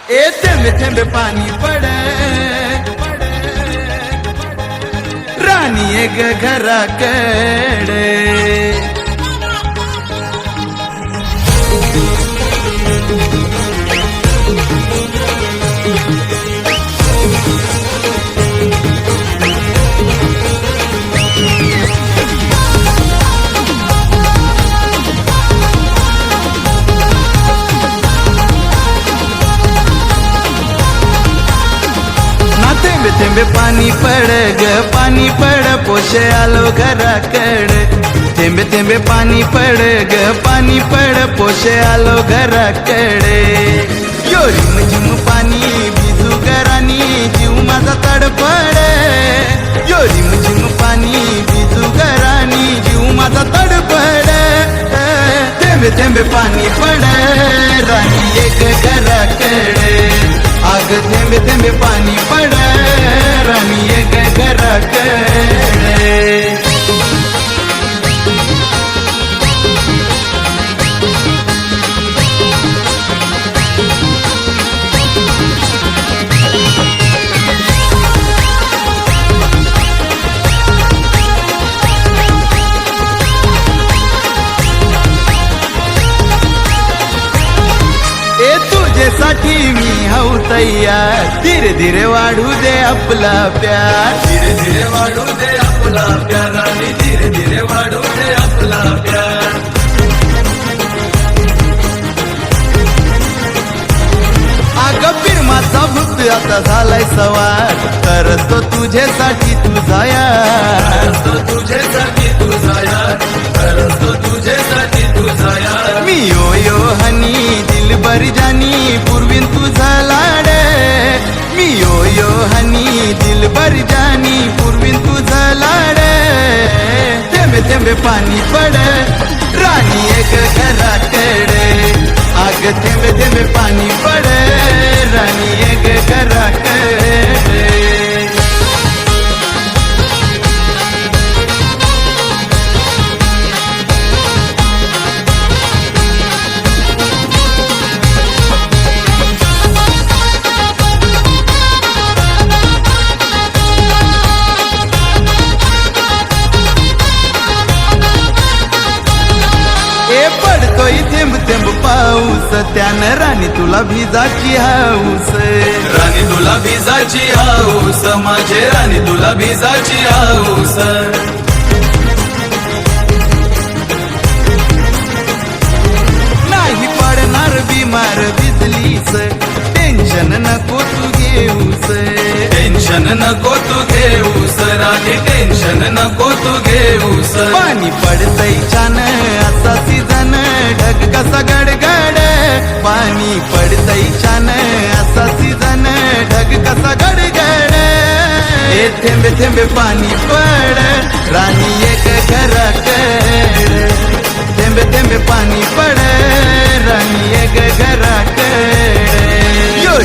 ए थेंबे थेंबे पाणी पड राणी एक घराकडे थेंबे थेंबे पाणी पड ग पाणी पड पोशे आलो घराकडे थेंबे थेंबे पाणी पड ग पाणी पड पोशे आलो घराकडे यो रिम झिम पाणी भिजू घरानी जीव माझा तडफड यो रिम झिम पाणी भिजू घरानी जीव माझा तडफड थेंबे थेंबे पाणी पड राणी एक घराकडे आग थेंबे थेंबे पाणी पड राणी एक घराकडे तुझ्यासाठी मी हाऊ तयार धीरे धीरे वाढू दे आपला प्यार धीरे धीरे वाढू दे आपला प्यार राणी धीरे धीरे वाढू दे आपला प्यार अगं फिरमाचा भूत आता झालाय सवार करतो तुझ्यासाठी तुझा यार तुझ्यासाठी तुझा यार करतो तुझ्यासाठी तुझा यार मी यो यो हनी दिलबर जानी पूर्वीन तुझा लाड मी यो यो हनी दिलबर जानी पूर्वीन तुझा लाड थेंबे थेंबे पाणी पड राणी एक घराकडे आग थेंबे थेंबे पाणी पड राणी एक घराकडे पडतोय थेंब थेंब पाऊस त्यानं राणी तुला भिजाची हाऊस राणी तुला भिजाची हाऊस माझे राणी तुला भिजाची हाऊस नाही पडणार बिमार भिजलीस टेन्शन नको तू घेऊस टेन्शन नको तू घेऊस राणी टेन्शन नको तू घेऊस पाणी पडतय छान असा सीजन ढग कसा गडगड पाणी पडतय छान असा सीजन ढग कसा गडगड हे थेंबे थेंबे पाणी पड राणी एक घराकडे थेंबे थेंबे पाणी पड राणी एक घराकडे यो